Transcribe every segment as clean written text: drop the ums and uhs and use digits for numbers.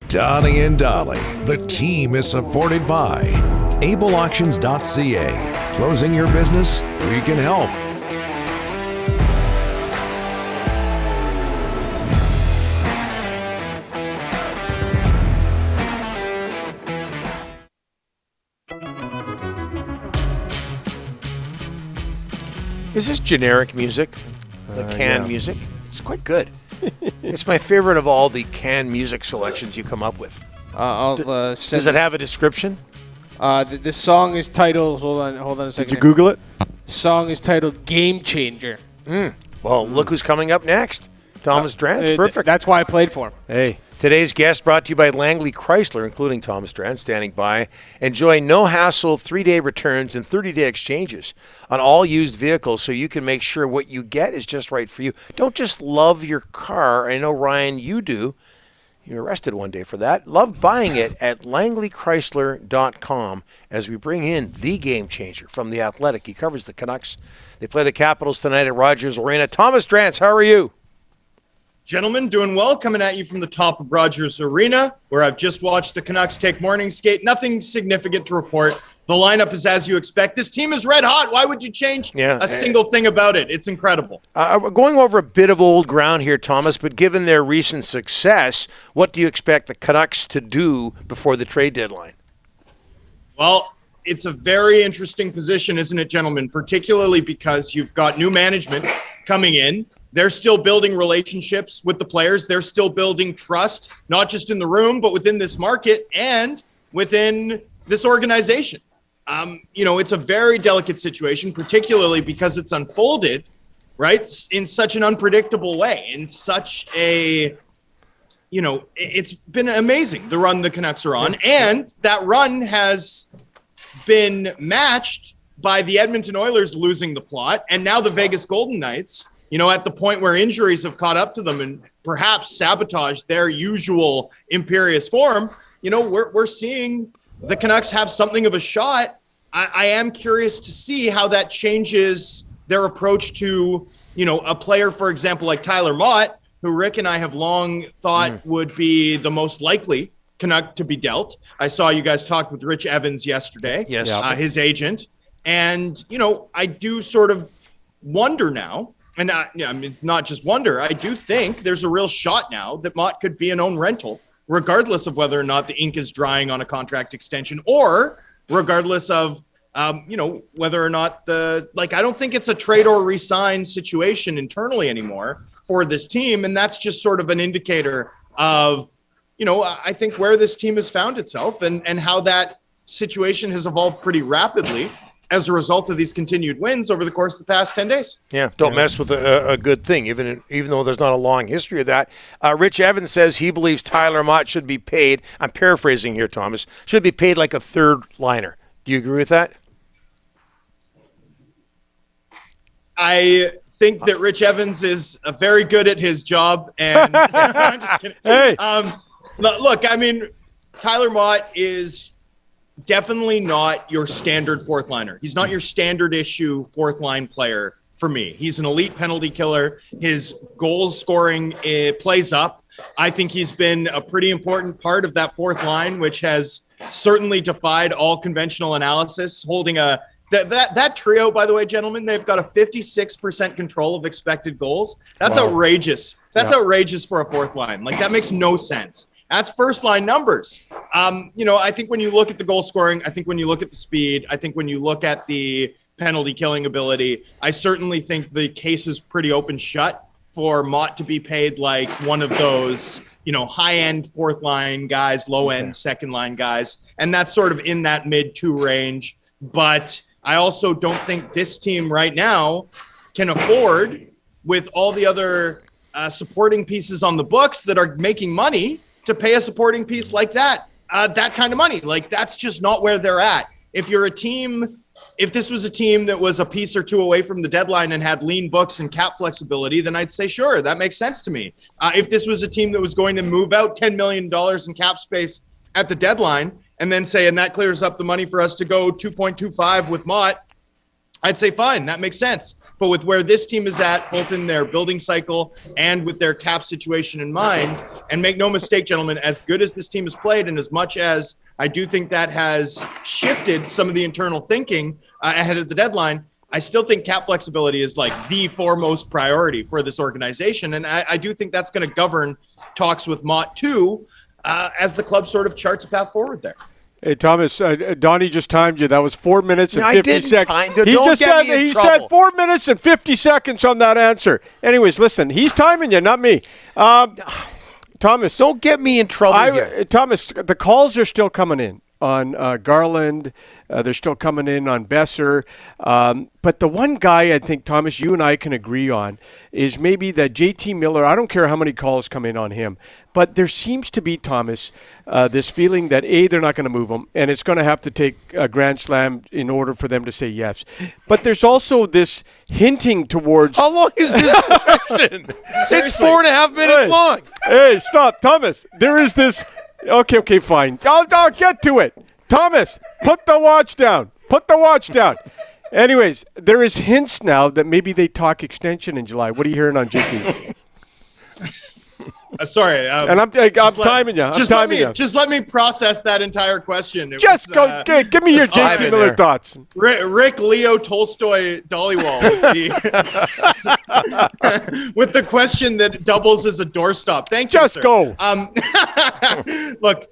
Donnie and Dolly, the team is supported by ableauctions.ca. Closing your business? We can help. Is this generic music? The canned music? It's quite good. It's my favorite of all the canned music selections you come up with. Does it have a description? The song is titled, hold on a second. Did you Google it? The song is titled Game Changer. Well, look who's coming up next. Thomas Drance. Perfect. That's why I played for him. Hey. Today's guest brought to you by Langley Chrysler, including Thomas Drance, standing by. Enjoy no-hassle 3-day returns and 30-day exchanges on all used vehicles so you can make sure what you get is just right for you. Don't just love your car. I know, Ryan, you do. You're arrested one day for that. Love buying it at langleychrysler.com as we bring in the game changer from The Athletic. He covers the Canucks. They play the Capitals tonight at Rogers Arena. Thomas Drance, how are you? Gentlemen, doing well, coming at you from the top of Rogers Arena, where I've just watched the Canucks take morning skate. Nothing significant to report. The lineup is as you expect. This team is red hot. Why would you change a single thing about it? It's incredible. We're going over a bit of old ground here, Thomas, but given their recent success, what do you expect the Canucks to do before the trade deadline? Well, it's a very interesting position, isn't it, gentlemen? Particularly because you've got new management coming in. They're still building relationships with the players. They're still building trust, not just in the room, but within this market and within this organization. It's a very delicate situation, particularly because it's unfolded, right, in such an unpredictable way, in such a, it's been amazing, the run the Canucks are on. And that run has been matched by the Edmonton Oilers losing the plot, and now the Vegas Golden Knights, at the point where injuries have caught up to them and perhaps sabotaged their usual imperious form, we're seeing the Canucks have something of a shot. I am curious to see how that changes their approach to, a player, for example, like Tyler Motte, who Rick and I have long thought would be the most likely Canuck to be dealt. I saw you guys talk with Rich Evans yesterday, his agent. And, I do sort of wonder now, and not just wonder, I do think there's a real shot now that Motte could be an own rental, regardless of whether or not the ink is drying on a contract extension, or regardless of, whether or not I don't think it's a trade or resign situation internally anymore for this team. And that's just sort of an indicator of, I think where this team has found itself and how that situation has evolved pretty rapidly as a result of these continued wins over the course of the past 10 days. Yeah, don't mess with a good thing, even though there's not a long history of that. Rich Evans says he believes Tyler Motte should be paid, I'm paraphrasing here, Thomas, should be paid like a third liner. Do you agree with that? I think that Rich Evans is very good at his job, and I'm just kidding. Hey. Look, Tyler Motte is definitely not your standard fourth liner. He's not your standard issue fourth line player for me. He's an elite penalty killer. His goals scoring plays up. I think he's been a pretty important part of that fourth line, which has certainly defied all conventional analysis, holding that trio, by the way, gentlemen, they've got a 56% control of expected goals. That's outrageous. That's outrageous for a fourth line. That makes no sense. That's first line numbers. I think when you look at the goal scoring, I think when you look at the speed, I think when you look at the penalty killing ability, I certainly think the case is pretty open shut for Motte to be paid like one of those, high-end fourth line guys, low-end second line guys. And that's sort of in that mid-2 range. But I also don't think this team right now can afford, with all the other supporting pieces on the books that are making money, to pay a supporting piece like that kind of money. That's just not where they're at. If this was a team that was a piece or two away from the deadline and had lean books and cap flexibility, then I'd say, sure, that makes sense to me. If this was a team that was going to move out $10 million in cap space at the deadline and then say, and that clears up the money for us to go 2.25 with Motte, I'd say, fine, that makes sense. But with where this team is at, both in their building cycle and with their cap situation in mind, and make no mistake, gentlemen, as good as this team has played, and as much as I do think that has shifted some of the internal thinking ahead of the deadline, I still think cap flexibility is like the foremost priority for this organization. And I do think that's going to govern talks with Motte too, as the club sort of charts a path forward there. Hey, Thomas, Donnie just timed you. That was 4 minutes and 50 seconds. He said 4 minutes and 50 seconds on that answer. Anyways, listen, he's timing you, not me. Thomas. Don't get me in trouble here. Thomas, the calls are still coming in on Garland. They're still coming in on Besser. But the one guy I think, Thomas, you and I can agree on is maybe that JT Miller. I don't care how many calls come in on him. But there seems to be, Thomas, this feeling that, A, they're not going to move him, and it's going to have to take a Grand Slam in order for them to say yes. But there's also this hinting towards... How long is this question? It's 4.5 minutes long. Hey, stop. Thomas, there is this... Okay, fine. I'll get to it. Thomas, put the watch down. Anyways, there is hints now that maybe they talk extension in July. What are you hearing on JT? Sorry. And I'm timing you. Just let me process that entire question. Give me your JT Miller thoughts. Rick Leo Tolstoy Dollywall with the question that doubles as a doorstop. Thank you, sir. Go. Look,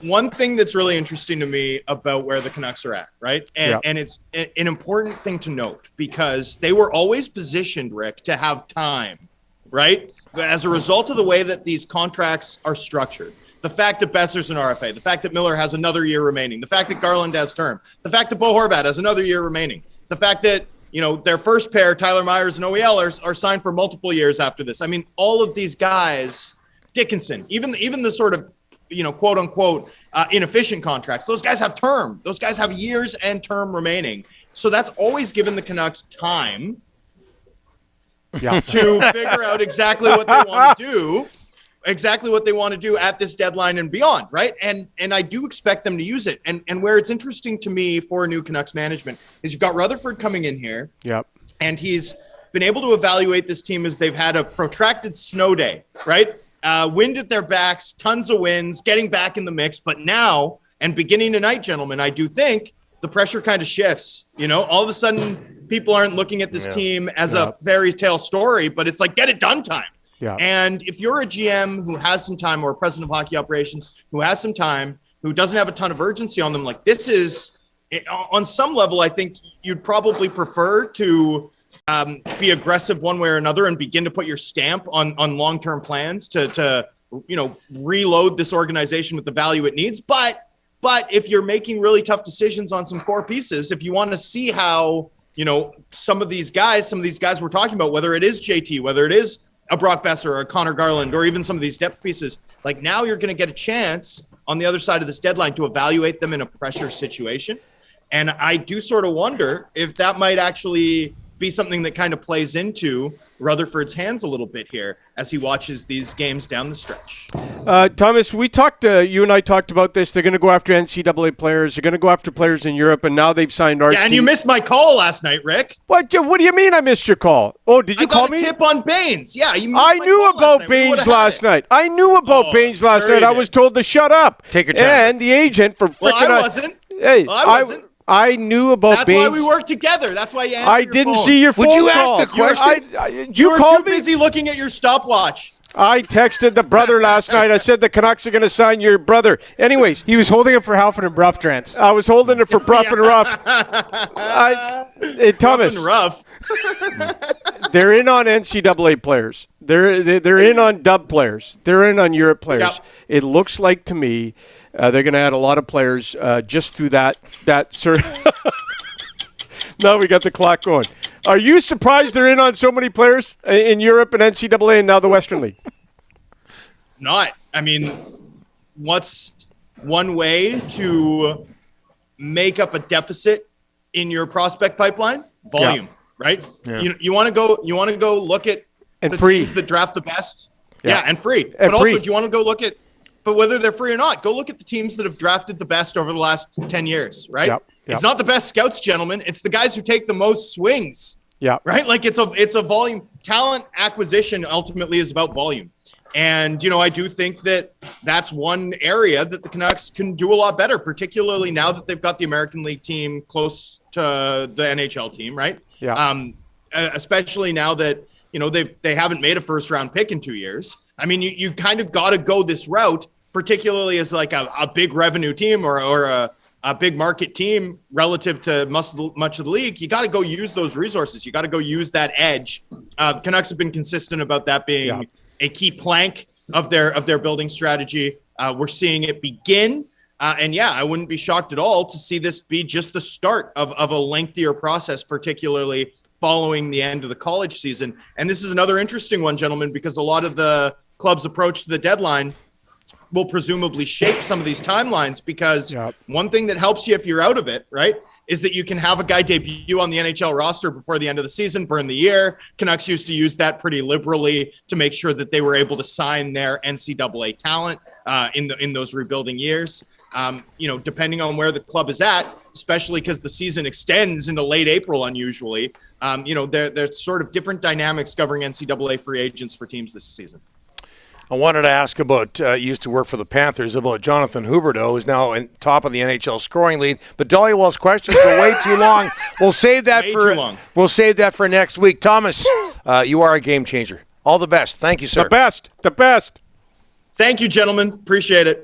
one thing that's really interesting to me about where the Canucks are at, right? And it's an important thing to note because they were always positioned, Rick, to have time, right? As a result of the way that these contracts are structured, the fact that Besser's an RFA, the fact that Miller has another year remaining, the fact that Garland has term, the fact that Bo Horvat has another year remaining, the fact that, their first pair, Tyler Myers and OEL, are signed for multiple years after this. I mean, all of these guys, Dickinson, even the sort of, quote unquote, inefficient contracts, those guys have term. Those guys have years and term remaining. So that's always given the Canucks time to figure out exactly what they want to do at this deadline and beyond, right? And I do expect them to use it. And where it's interesting to me for new Canucks management is you've got Rutherford coming in here. Yep. And he's been able to evaluate this team as they've had a protracted snow day, right? Wind at their backs, tons of wins, getting back in the mix. But now, and beginning tonight, gentlemen, I do think the pressure kind of shifts. All of a sudden, people aren't looking at this team as a fairy tale story, but it's like, get it done time. Yeah. And if you're a GM who has some time, or a president of hockey operations who has some time, who doesn't have a ton of urgency on them, like this is, on some level, I think you'd probably prefer to be aggressive one way or another and begin to put your stamp on long-term plans to reload this organization with the value it needs. But if you're making really tough decisions on some core pieces, if you want to see how, some of these guys we're talking about, whether it is JT, whether it is a Brock Besser or a Connor Garland, or even some of these depth pieces, like now you're going to get a chance on the other side of this deadline to evaluate them in a pressure situation. And I do sort of wonder if that might actually be something that kind of plays into Rutherford's hands a little bit here as he watches these games down the stretch. Thomas, you and I talked about this. They're going to go after NCAA players. They're going to go after players in Europe, and now they've signed our. Yeah, and you missed my call last night, Rick. What do you mean I missed your call? Oh, did you call me? I got a tip on Baines. Yeah, you missed I knew about Baines last night. I knew about Baines last night. I was told to shut up. Take your time. And the agent for freaking. Well, I wasn't. Hey, I wasn't. I knew about Baines. That's why we work together. That's why you answered I your didn't phone. see your phone Would you call. ask the question? You were called too me? busy looking at your stopwatch. I texted the brother last night. I said the Canucks are going to sign your brother. Anyways. He was holding it for Halford and Bruff, Drance. I was holding it for Bruff and Ruff. Thomas. Rough. They're in on NCAA players. They're in on dub players. They're in on Europe players. Yep. It looks like to me they're going to add a lot of players just through that sort of – Now we got the clock going. Are you surprised they're in on so many players in Europe and NCAA and now the Western League? Not. I mean, what's one way to make up a deficit in your prospect pipeline? Volume, right? Yeah. You want to go look at and the free teams that draft the best. Yeah, and free. And but free. also, do you want to go look at, but whether they're free or not, go look at the teams that have drafted the best over the last 10 years, right? Yep. It's not the best scouts, gentlemen. It's the guys who take the most swings Yeah. Right? Like it's a volume. Talent acquisition ultimately is about volume. And, I do think that that's one area that the Canucks can do a lot better, particularly now that they've got the American League team close to the NHL team, right? Yeah. Especially now that, they haven't made a first round pick in 2 years. I mean, you kind of got to go this route, particularly as like a big revenue team or a big market team relative to much of the league. You got to go use those resources. You got to go use that edge. The Canucks have been consistent about that being a key plank of their building strategy. We're seeing it begin. And I wouldn't be shocked at all to see this be just the start of a lengthier process, particularly following the end of the college season. And this is another interesting one, gentlemen, because a lot of the clubs' approach to the deadline will presumably shape some of these timelines, because one thing that helps you if you're out of it, right, is that you can have a guy debut on the NHL roster before the end of the season, burn the year. Canucks used to use that pretty liberally to make sure that they were able to sign their NCAA talent in those rebuilding years. Depending on where the club is at, especially because the season extends into late April unusually, there's sort of different dynamics governing NCAA free agents for teams this season. I wanted to ask about, used to work for the Panthers, about Jonathan Huberdeau, who's now in top of the NHL scoring lead. But Dollywell's questions were way too long. We'll save that for next week. Thomas, you are a game changer. All the best. Thank you, sir. The best. Thank you, gentlemen. Appreciate it.